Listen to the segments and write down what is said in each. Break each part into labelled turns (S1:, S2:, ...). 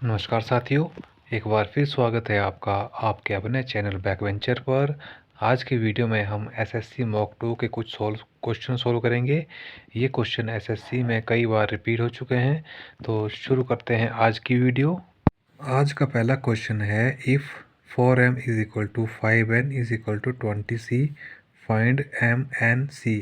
S1: नमस्कार साथियों, एक बार फिर स्वागत है आपका आपके अपने चैनल बैकवेंचर पर। आज की वीडियो में हम एसएससी मॉक 2 के कुछ क्वेश्चन सोल्व करेंगे। ये क्वेश्चन एसएससी में कई बार रिपीट हो चुके हैं, तो शुरू करते हैं आज की वीडियो। आज का पहला क्वेश्चन है, if 4m is equal to 5n is equal to 20c find m n c।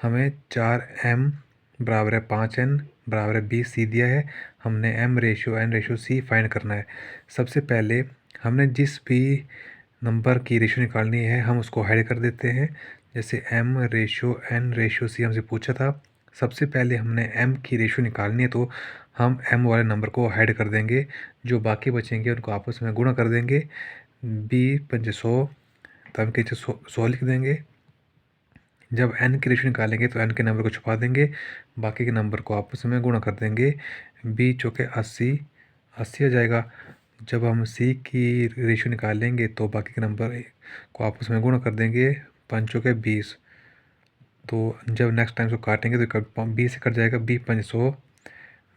S1: हमें 4m बराबर है 5n बराबर है 20c दिया है। हमने m ratio n ratio c find करना है। सबसे पहले हमने जिस भी नंबर की रेशो निकालनी है हम उसको हाइड कर देते हैं। जैसे m ratio n ratio c हमसे पूछा था, सबसे पहले हमने m की रेशो निकालनी है तो हम m वाले नंबर को हाइड कर देंगे। जो बाकी बचेंगे उनको आपस में गुणा कर देंगे। 20×100 तो m के 100 लिख देंगे। जब n की रेशो निकालेंगे तो n के नंबर को छुपा देंगे, बाकी के नंबर को आपस में गुणा कर देंगे। 20×4 80 80 आ जाएगा। जब हम c की रेशो निकालेंगे तो बाकी के नंबर को आपस में गुणा कर देंगे। 5×4 20। तो जब नेक्स्ट टाइम इसको काटेंगे तो 20 से कट जाएगा। 20×100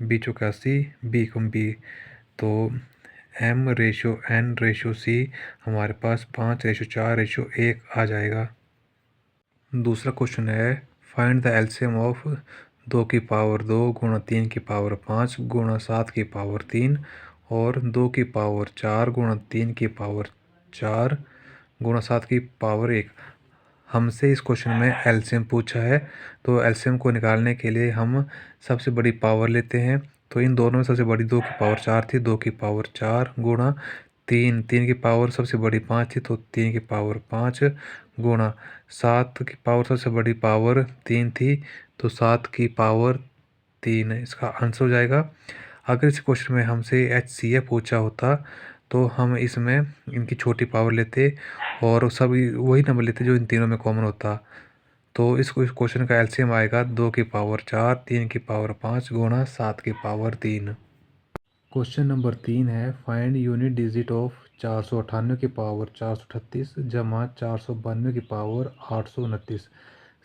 S1: 20×4 80 20×20। तो m ratio n ratio c हमारे पास 5:4:1 आ जाएगा। दूसरा क्वेश्चन है, फाइंड द एलसीएम ऑफ 2 की पावर 2 गुणा 3 की पावर 5 गुणा 7 की पावर 3 और 2 की पावर 4 गुणा 3 की पावर 4 गुणा 7 की पावर 1। हमसे इस क्वेश्चन में एलसीएम पूछा है, तो एलसीएम को निकालने के लिए हम सबसे बड़ी पावर लेते हैं। तो इन दोनों में सबसे बड़ी 2 की पावर 4 थी, 2 की पावर 4 गुणा 3 की पावर सबसे बड़ी 5 थी, तो 3 की पावर 5 गुणा 7 की पावर सबसे बड़ी पावर 3 थी, तो 7 की पावर 3 इसका आंसर हो जाएगा। अगर इस क्वेश्चन में हमसे HCF पूछा होता तो हम इसमें इनकी छोटी पावर लेते और सब वही नंबर लेते जो इन तीनों में कॉमन होता। तो इस क्वेश्चन का एलसीएम आएगा 2 की पावर 4 3 की पावर 5 गुणा 7 की पावर 3। क्वेश्चन नंबर 3 है, फाइंड यूनिट डिजिट ऑफ 498 की पावर 438 जमा 492 की पावर 829।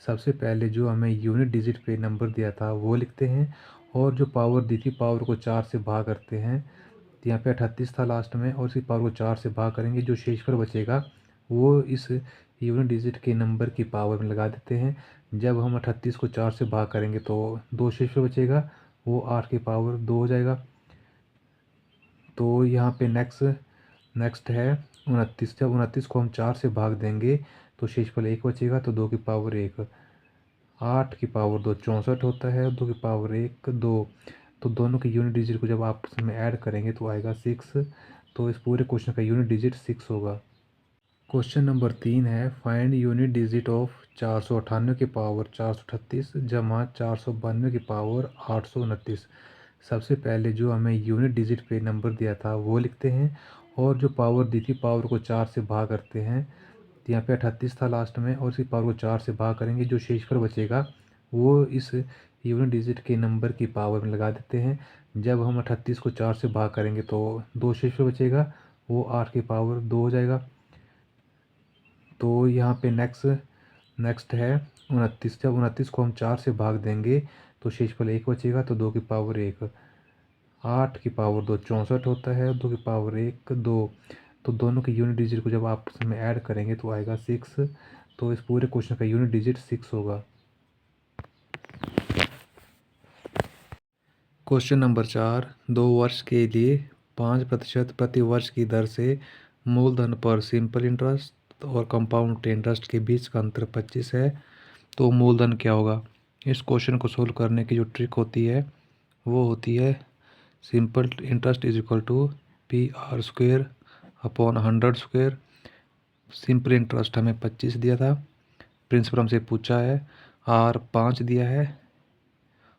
S1: सबसे पहले जो हमें यूनिट डिजिट पे नंबर दिया था वो लिखते हैं और जो पावर दी थी पावर को 4 से भाग करते हैं। यहाँ पे 38 था लास्ट में और इसी पावर को 4 से भाग करेंगे। जो शेषफल बचेगा वो इस यूनिट डिजिट के नंबर की पावर में लगा देते हैं। जब हम 38 को 4 से भाग करेंगे तो 2 शेषफल बचेगा, वो 8 की पावर 2 हो जाएगा। तो यहाँ पे नेक्स्ट है 29। जब 29 को हम 4 से भाग देंगे तो शेषफल 1 बचेगा, तो 2 की पावर 1। 8 की पावर 2 64 होता है, 2 की पावर 1 2। तो दोनों के यूनिट डिजिट को जब आपस में ऐड करेंगे तो आएगा 6। तो इस पूरे क्वेश्चन का यूनिट डिजिट 6 होगा। क्वेश्चन नंबर 3 है, फाइंड यूनिट डिजिट ऑफ 498 की पावर 438 जमा 492 की पावर 829। सबसे पहले जो हमें यूनिट डिजिट पे नंबर दिया था वो लिखते हैं और जो पावर दी थी पावर को 4 से भाग करते हैं। यहाँ पे 38 था लास्ट में और इसी पावर को 4 से भाग करेंगे। जो शेषफल बचेगा वो इस यूनिट डिजिट के नंबर की पावर में लगा देते हैं। जब हम 38 को 4 से भाग करेंगे तो 2 शेषफल बचेगा, वो 8 की पावर 2 हो जाएगा। तो यहाँ पे नेक्स्ट है 29। जब 29 को हम 4 से भाग देंगे तो शेषफल 1 बचेगा, तो 2 की पावर 1। 8 की पावर 2 64 होता है, 2 की पावर 1 2। तो दोनों के यूनिट डिजिट को जब आपस में ऐड करेंगे तो आएगा 6। तो इस पूरे क्वेश्चन का यूनिट डिजिट 6 होगा। क्वेश्चन नंबर 4, 2 वर्ष के लिए 5% प्रति वर्ष की दर से मूलधन पर सिंपल इंटरेस्ट और कंपाउंड इंटरेस्ट के बीच का अंतर 25 है, तो मूलधन क्या होगा। इस क्वेश्चन को सोल्व करने की जो ट्रिक होती है वो होती है, simple interest is equal to PR² upon 100²। Simple interest हमें 25 दिया था, प्रिंसिपल हमसे पूछा है, R 5 दिया है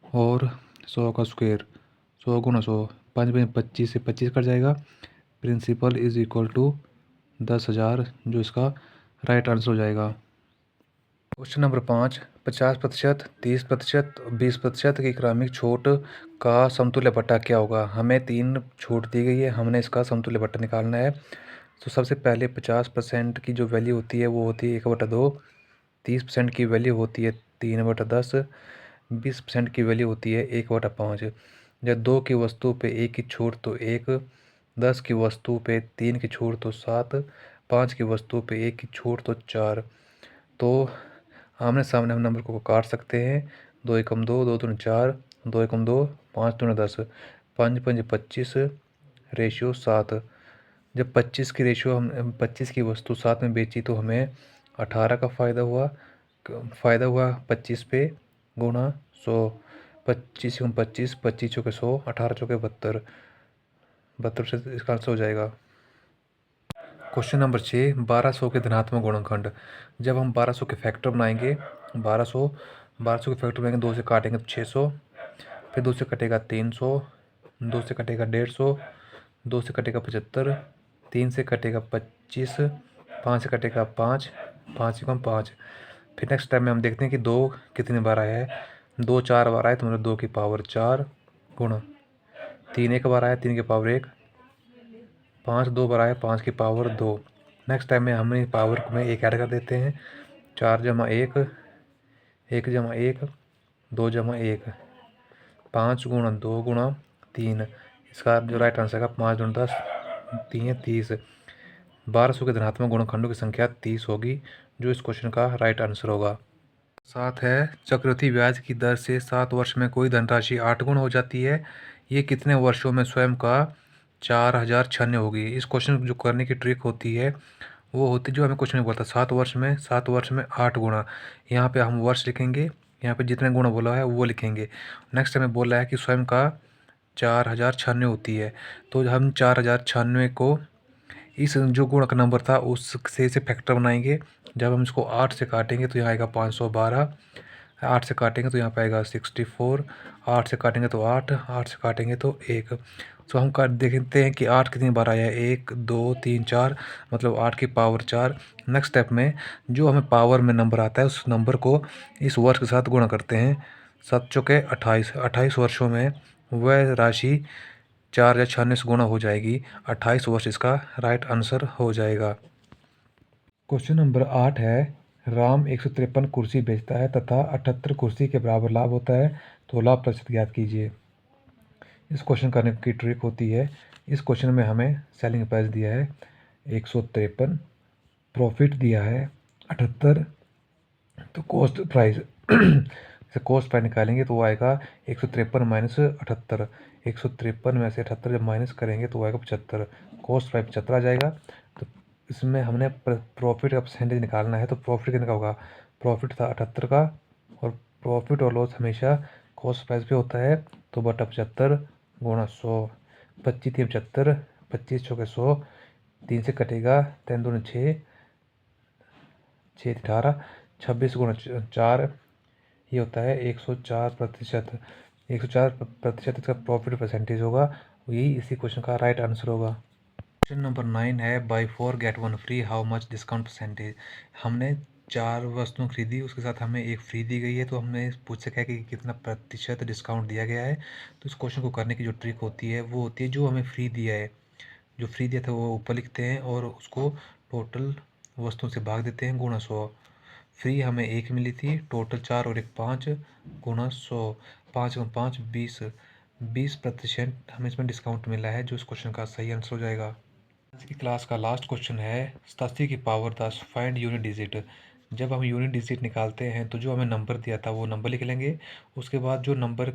S1: और 100 का स्क्वायर 100 गुना 100 5 में 25 से 25 कट जाएगा। प्रिंसिपल इज इक्वल टू 10,000, जो इसका राइट आंसर हो जाएगा। क्वेश्चन नंबर 5, 50%, 30%, 20% की क्रमिक छूट का समतुल्य बट्टा क्या होगा। हमें 3 छूट दी गई है, हमने इसका समतुल्य बट्टा निकालना है। तो सबसे पहले 50% की जो वैल्यू होती है वो होती है 1/2। 30% की वैल्यू होती है 3/10। 20% की वैल्यू होती है 1/5। जब 2 की वस्तु पे 1 की छूट तो 1, 10 की वस्तु पे 3 की छूट तो 7, 5 की वस्तु पे 1 की छूट तो 4। तो आमने सामने हम नंबर को काट सकते हैं। 2 एकम 2, 2 दूनी 4, 2 एकम 2, 5 दूनी 10, 5 पंजे 25, रेशियो 7। जब 25 की रेशियो हम 25 की वस्तु 7 में बेची तो हमें 18 का फ़ायदा हुआ 25 पे गुणा 100। 25 गुण 25, 25 चौके 100, 18 चौके 72, 72 से इसका आंसर हो जाएगा। क्वेश्चन नंबर 6, 1200 के धनात्मक गुणनखंड। जब हम 1200 के फैक्टर बनाएंगे, 1200 के फैक्टर बनाएंगे, 2 से काटेंगे तो 600, फिर 2 से कटेगा 300, 2 से कटेगा 150, 2 से कटेगा 75, 3 से कटेगा 25, 5 से कटेगा 5, 5 एकम 5। फिर नेक्स्ट टाइम में हम देखते हैं कि 2 कितनी बार आया है। 2 4 बार आया तो मतलब 2 की पावर 4 गुणा 3 एक बार आया, 3 की पावर 1, 5 2 बार आया, 5 की पावर 2। नेक्स्ट टाइम में हम पावर में 1 ऐड कर देते हैं। 4 जमा 1, 1 जमा 1, 2 जमा 1, 5 गुणा 2 गुणा 3। इसका जो राइट आंसर है 5 गुणा 10, 3 30। 1200 के धनात्मक गुणनखंडों की संख्या 30 होगी, जो इस क्वेश्चन का राइट आंसर होगा। 7 है, चक्रवृद्धि ब्याज की दर से 7 वर्ष में कोई धनराशि 8 गुण हो जाती है। ये कितने वर्षों में स्वयं का 4000 छन्य होगी। इस क्वेश्चन जो करने की ट्रिक होती है वो होती जो हमें क्वेश्चन में बोलता है 7 वर्ष में 8 गुणा। यहाँ पे हम वर्ष लिखेंगे, यहाँ पे जितने गुणा बोला है वो लिखेंगे। नेक्स्ट हमें बोला है कि स्वयं का 4000 छन्य होती है, तो हम 4000 छन्य को इस जो गुणक का नंबर था उससे से फैक्टर बनाएंगे। जब हम इसको 8 से काटेंगे तो यहाँ आएगा 512, 8 से काटेंगे तो यहाँ पे आएगा 64, 8 से काटेंगे तो 8, 8 से काटेंगे तो 1। तो हम काट देखते हैं कि 8 कितनी बार आया है, 1 2 3 4, मतलब 8 की पावर 4। नेक्स्ट स्टेप में जो हमें पावर में नंबर आता है उस नंबर को इस वर्ष के साथ गुणा करते हैं। 7 चौके 28, 28 वर्षों में वह राशि 4096 से गुणा हो जाएगी। 28 वर्ष इसका राइट आंसर हो जाएगा। क्वेश्चन नंबर 8 है, राम 153 कुर्सी बेचता है तथा 78 कुर्सी के बराबर लाभ होता है, तो लाभ प्रतिशत ज्ञात कीजिए। इस क्वेश्चन करने की ट्रिक होती है, इस क्वेश्चन में हमें सेलिंग प्राइस दिया है 153, प्रॉफिट दिया है 78, तो कॉस्ट प्राइस से कॉस्ट प्राइस निकालेंगे तो वो आएगा 153 माइनस 78। 153 में से 78 जब माइनस करेंगे तो वो आएगा 75, कॉस्ट प्राइस 75 आ जाएगा। तो इसमें हमने प्रॉफिट का परसेंटेज निकालना है, तो प्रॉफिट कितने का होगा, प्रॉफिट था 78 का, और प्रॉफिट और लॉस हमेशा कॉस्ट प्राइस पे होता है, तो बटा 75 गुणा 100, 25 3 75, 25 चौके 100, 3 से कटेगा 3 दूनी 6, 6 18, 26 गुणा 4, ये होता है 104%। 104% इसका प्रॉफिट परसेंटेज होगा, यही इसी क्वेश्चन का राइट आंसर होगा। क्वेश्चन नंबर 9 है, बाई 4 गेट 1 फ्री, हाउ मच डिस्काउंट परसेंटेज। हमने 4 वस्तुएं खरीदी, उसके साथ हमें एक फ्री दी गई है, तो हमने पूछ सका है कि कितना प्रतिशत डिस्काउंट दिया गया है। तो इस क्वेश्चन को करने की जो ट्रिक होती है वो होती है, जो हमें फ्री दिया है, जो फ्री दिया था वो ऊपर लिखते हैं और उसको टोटल वस्तुओं से भाग देते हैं गुणा 100। फ्री हमें 1 मिली थी, टोटल 4 और 1 5 गुणा 100, 5 गुणा 5 20, 20% हमें इसमें डिस्काउंट मिला है, जो इस क्वेश्चन का सही आंसर हो जाएगा। आज की क्लास का लास्ट क्वेश्चन है, 87 की पावर 10 फाइंड यूनिट डिजिट। जब हम यूनिट डिजिट निकालते हैं तो जो हमें नंबर दिया था वो नंबर लिख लेंगे, उसके बाद जो नंबर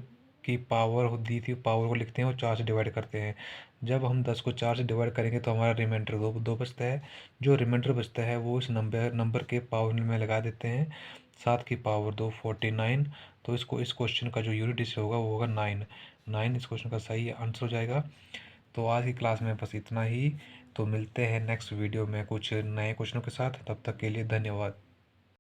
S1: की पावर दी थी पावर को लिखते हैं और 4 से डिवाइड करते हैं। जब हम 10 को 4 से डिवाइड करेंगे तो हमारा रिमाइंडर दो बचता है, जो रिमाइंडर बचता है वो इस नंबर के पावर में लगा देते हैं। 7 की पावर 2 49, तो इस क्वेश्चन का जो यूनिट डिजिट होगा वो होगा 9 इस क्वेश्चन का सही आंसर हो जाएगा। तो आज की क्लास में बस इतना ही, तो मिलते हैं नेक्स्ट वीडियो में कुछ नए क्वेश्चनों के साथ, तब तक के लिए धन्यवाद।